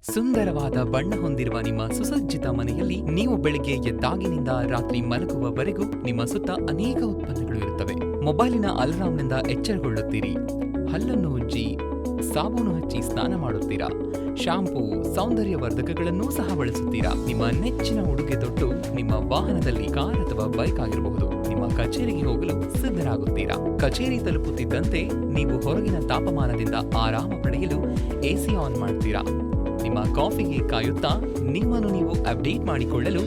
ಸುಂದರವಾದ ಬಣ್ಣ ಹೊಂದಿರುವ ನಿಮ್ಮ ಸುಸಜ್ಜಿತ ಮನೆಯಲ್ಲಿ ನೀವು ಬೆಳಿಗ್ಗೆ ಎದ್ದಾಗಿನಿಂದ ರಾತ್ರಿ ಮಲಗುವವರೆಗೂ ನಿಮ್ಮ ಸುತ್ತ ಅನೇಕ ಉತ್ಪನ್ನಗಳು ಇರುತ್ತವೆ. ಮೊಬೈಲಿನ ಅಲಾರಾಂನಿಂದ ಎಚ್ಚರಗೊಳ್ಳುತ್ತೀರಿ, ಹಲ್ಲನ್ನು ಉಜ್ಜಿ ಸಾಬೂನು ಹಚ್ಚಿ ಸ್ನಾನ ಮಾಡುತ್ತೀರಾ, ಶಾಂಪೂ, ಸೌಂದರ್ಯವರ್ಧಕಗಳನ್ನೂ ಸಹ ಬಳಸುತ್ತೀರಾ. ನಿಮ್ಮ ನೆಚ್ಚಿನ ಉಡುಗೆ ತೊಟ್ಟು ನಿಮ್ಮ ವಾಹನದಲ್ಲಿ ಕಾರ್ ಅಥವಾ ಬೈಕ್ ಆಗಿರಬಹುದು ನಿಮ್ಮ ಕಚೇರಿಗೆ ಹೋಗಲು ಸಿದ್ಧರಾಗುತ್ತೀರಾ. ಕಚೇರಿ ತಲುಪುತ್ತಿದ್ದಂತೆ ನೀವು ಹೊರಗಿನ ತಾಪಮಾನದಿಂದ ಆರಾಮ ಪಡೆಯಲು ಎಸಿ ಆನ್ ಮಾಡ್ತೀರಾ. ನಿಮ್ಮ ಕಾಫಿಗೆ ಕಾಯುತ್ತಾ ನಿಮ್ಮನ್ನು ನೀವು ಅಪ್ಡೇಟ್ ಮಾಡಿಕೊಳ್ಳಲು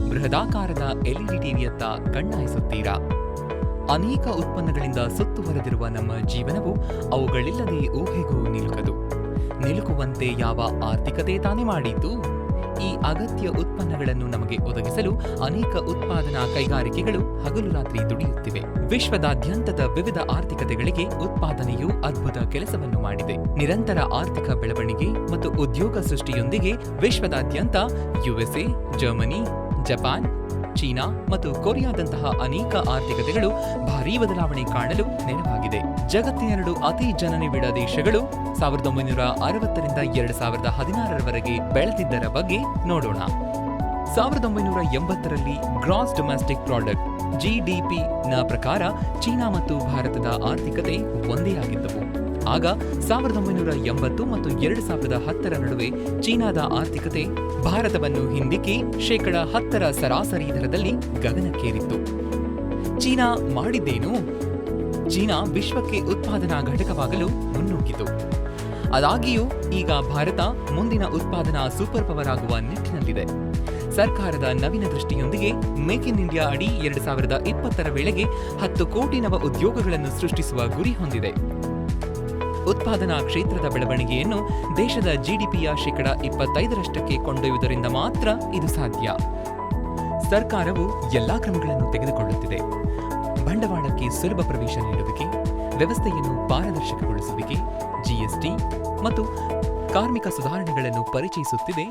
ಬೃಹದಾಕಾರದ ಎಲ್ಇಡಿ ಟಿವಿಯತ್ತ ಕಣ್ಣಾಯಿಸುತ್ತೀರಾ. ಅನೇಕ ಉತ್ಪನ್ನಗಳಿಂದ ಸುತ್ತುವರೆದಿರುವ ನಮ್ಮ ಜೀವನವು ಅವುಗಳಿಲ್ಲದೆ ಊಹೆಗೂ ನಿಲುಕುವಂತೆ ಯಾವ ಆರ್ಥಿಕತೆ ತಾನೇ ಮಾಡಿದ್ದು? ಈ ಅಗತ್ಯ ಉತ್ಪನ್ನಗಳನ್ನು ನಮಗೆ ಒದಗಿಸಲು ಅನೇಕ ಉತ್ಪಾದನಾ ಕೈಗಾರಿಕೆಗಳು ಹಗಲು ರಾತ್ರಿ ದುಡಿಯುತ್ತಿವೆ. ವಿಶ್ವದಾದ್ಯಂತದ ವಿವಿಧ ಆರ್ಥಿಕತೆಗಳಿಗೆ ಉತ್ಪಾದನೆಯು ಅದ್ಭುತ ಕೆಲಸವನ್ನು ಮಾಡಿದೆ. ನಿರಂತರ ಆರ್ಥಿಕ ಬೆಳವಣಿಗೆ ಮತ್ತು ಉದ್ಯೋಗ ಸೃಷ್ಟಿಯೊಂದಿಗೆ ವಿಶ್ವದಾದ್ಯಂತ ಯುಎಸ್ಎ, ಜರ್ಮನಿ, ಜಪಾನ್, ಚೀನಾ ಮತ್ತು ಕೊರಿಯಾದಂತಹ ಅನೇಕ ಆರ್ಥಿಕತೆಗಳು ಭಾರೀ ಬದಲಾವಣೆ ಕಾಣಲು ನೆರವಾಗಿದೆ. ಜಗತ್ತಿನ 2 ಅತಿ ಜನನಿಬಿಡ ದೇಶಗಳು 1960ರಿಂದ 2016ರವರೆಗೆ ಬೆಳೆದಿದ್ದರ ಬಗ್ಗೆ ನೋಡೋಣ. 1980ರಲ್ಲಿ ಗ್ರಾಸ್ ಡೊಮೆಸ್ಟಿಕ್ ಪ್ರಾಡಕ್ಟ್ GDP ನ ಪ್ರಕಾರ ಚೀನಾ ಮತ್ತು ಭಾರತದ ಆರ್ಥಿಕತೆ ಒಂದೇ ಆಗಿದ್ದವು. ಆಗ 1980 ಮತ್ತು 2010ರ ನಡುವೆ ಚೀನಾದ ಆರ್ಥಿಕತೆ ಭಾರತವನ್ನು ಹಿಂದಿಕ್ಕಿ 10% ಸರಾಸರಿ ದರದಲ್ಲಿ ಗಗನಕ್ಕೇರಿತ್ತು. ಚೀನಾ ಮಾಡಿದ್ದೇನು? ಚೀನಾ ವಿಶ್ವಕ್ಕೆ ಉತ್ಪಾದನಾ ಘಟಕವಾಗಲು ಮುನ್ನುಗ್ಗಿತು. ಆದಾಗ್ಯೂ ಈಗ ಭಾರತ ಮುಂದಿನ ಉತ್ಪಾದನಾ ಸೂಪರ್ ಪವರ್ ಆಗುವ ನಿಟ್ಟಿನಲ್ಲಿದೆ. ಸರ್ಕಾರದ ನವೀನ ದೃಷ್ಟಿಯೊಂದಿಗೆ ಮೇಕ್ ಇನ್ ಇಂಡಿಯಾ ಅಡಿ 2020ರ ವೇಳೆಗೆ 10 ಕೋಟಿ ನವ ಉದ್ಯೋಗಗಳನ್ನು ಸೃಷ್ಟಿಸುವ ಗುರಿ ಹೊಂದಿದೆ. ಉತ್ಪಾದನಾ ಕ್ಷೇತ್ರದ ಬೆಳವಣಿಗೆಯನ್ನು ದೇಶದ GDPಯ 25%ರಷ್ಟಕ್ಕೆ ಕೊಂಡೊಯ್ಯುವುದರಿಂದ ಮಾತ್ರ ಇದು ಸಾಧ್ಯ. ಸರ್ಕಾರವು ಎಲ್ಲಾ ಕ್ರಮಗಳನ್ನು ತೆಗೆದುಕೊಳ್ಳುತ್ತಿದೆ. ಬಂಡವಾಳಕ್ಕೆ ಸುಲಭ ಪ್ರವೇಶ ನೀಡುವಿಕೆ, ವ್ಯವಸ್ಥೆಯನ್ನು ಪಾರದರ್ಶಕಗೊಳಿಸುವಿಕೆ, GST ಮತ್ತು ಕಾರ್ಮಿಕ ಸುಧಾರಣೆಗಳನ್ನು ಪರಿಚಯಿಸುತ್ತಿದೆ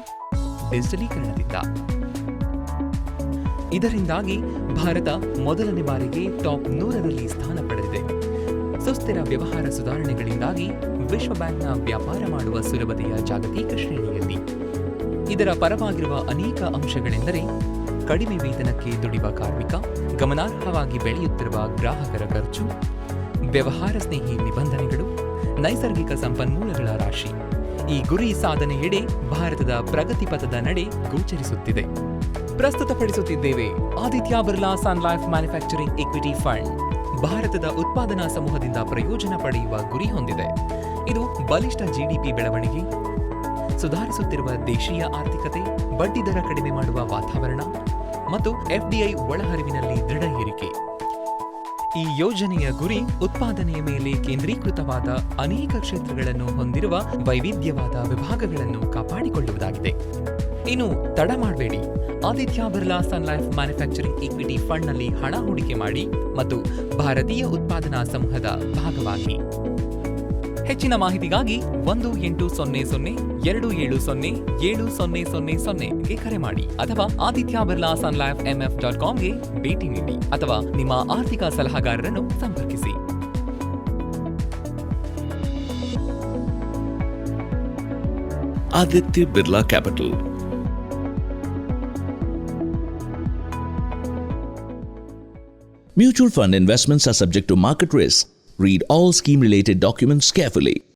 ಡಿಜಿಟಲೀಕರಣದಿಂದ. ಇದರಿಂದಾಗಿ ಭಾರತ ಮೊದಲನೇ ಬಾರಿಗೆ ಟಾಪ್ 100ರಲ್ಲಿ ಸ್ಥಾನ ಪಡೆದಿದೆ. ಸುಸ್ಥಿರ ವ್ಯವಹಾರ ಸುಧಾರಣೆಗಳಿಂದಾಗಿ ವಿಶ್ವ ಬ್ಯಾಂಕ್ನ ವ್ಯಾಪಾರ ಮಾಡುವ ಸುಲಭತೆಯ ಜಾಗತಿಕ ಶ್ರೇಣಿಯಲ್ಲಿ. ಇದರ ಪರವಾಗಿರುವ ಅನೇಕ ಅಂಶಗಳೆಂದರೆ ಕಡಿಮೆ ವೇತನಕ್ಕೆ ದುಡಿಯುವ ಕಾರ್ಮಿಕ, ಗಮನಾರ್ಹವಾಗಿ ಬೆಳೆಯುತ್ತಿರುವ ಗ್ರಾಹಕರ ಖರ್ಚು, ವ್ಯವಹಾರ ಸ್ನೇಹಿ ನಿಬಂಧನೆಗಳು, ನೈಸರ್ಗಿಕ ಸಂಪನ್ಮೂಲಗಳ ರಾಶಿ. ಈ ಗುರಿ ಸಾಧನೆಯೆಡೆ ಭಾರತದ ಪ್ರಗತಿಪಥದ ನಡೆ ಗೋಚರಿಸುತ್ತಿದೆ. ಪ್ರಸ್ತುತಪಡಿಸುತ್ತಿದ್ದೇವೆ ಆದಿತ್ಯ ಬಿರ್ಲಾ ಸನ್ ಲೈಫ್ ಮ್ಯಾನುಫ್ಯಾಕ್ಚರಿಂಗ್ ಇಕ್ವಿಟಿ ಫಂಡ್. ಭಾರತದ ಉತ್ಪಾದನಾ ಸಮೂಹದಿಂದ ಪ್ರಯೋಜನ ಪಡೆಯುವ ಗುರಿ ಹೊಂದಿದೆ. ಇದು ಬಲಿಷ್ಠ GDP ಬೆಳವಣಿಗೆ, ಸುಧಾರಿಸುತ್ತಿರುವ ದೇಶೀಯ ಆರ್ಥಿಕತೆ, ಬಡ್ಡಿ ದರ ಕಡಿಮೆ ಮಾಡುವ ವಾತಾವರಣ ಮತ್ತು FDI ಒಳಹರಿವಿನಲ್ಲಿ ದೃಢ ಏರಿಕೆ. ಈ ಯೋಜನೆಯ ಗುರಿ ಉತ್ಪಾದನೆಯ ಮೇಲೆ ಕೇಂದ್ರೀಕೃತವಾದ ಅನೇಕ ಕ್ಷೇತ್ರಗಳನ್ನು ಹೊಂದಿರುವ ವೈವಿಧ್ಯವಾದ ವಿಭಾಗಗಳನ್ನು ಕಾಪಾಡಿಕೊಳ್ಳುವುದಾಗಿದೆ. ಇನ್ನು ತಡ ಮಾಡಬೇಡಿ, ಆದಿತ್ಯ ಬಿರ್ಲಾ ಸನ್ ಲೈಫ್ ಮ್ಯಾನುಫ್ಯಾಕ್ಚರಿಂಗ್ ಇಕ್ವಿಟಿ ಫಂಡ್ನಲ್ಲಿ ಹಣ ಹೂಡಿಕೆ ಮಾಡಿ ಮತ್ತು ಭಾರತೀಯ ಉತ್ಪಾದನಾ ಸಮೂಹದ ಭಾಗವಾಗಿ. ಹೆಚ್ಚಿನ ಮಾಹಿತಿಗಾಗಿ 1800-270-7000ಗೆ ಕರೆ ಮಾಡಿ ಅಥವಾ ಆದಿತ್ಯ ಬಿರ್ಲಾ ಸನ್ ಲೈಫ್ mf.comಗೆ ಭೇಟಿ ನೀಡಿ ಅಥವಾ ನಿಮ್ಮ ಆರ್ಥಿಕ ಸಲಹಾಗಾರರನ್ನು ಸಂಪರ್ಕಿಸಿ. Aditya Birla Capital. Mutual fund investments are subject to market risk. Read all scheme-related documents carefully.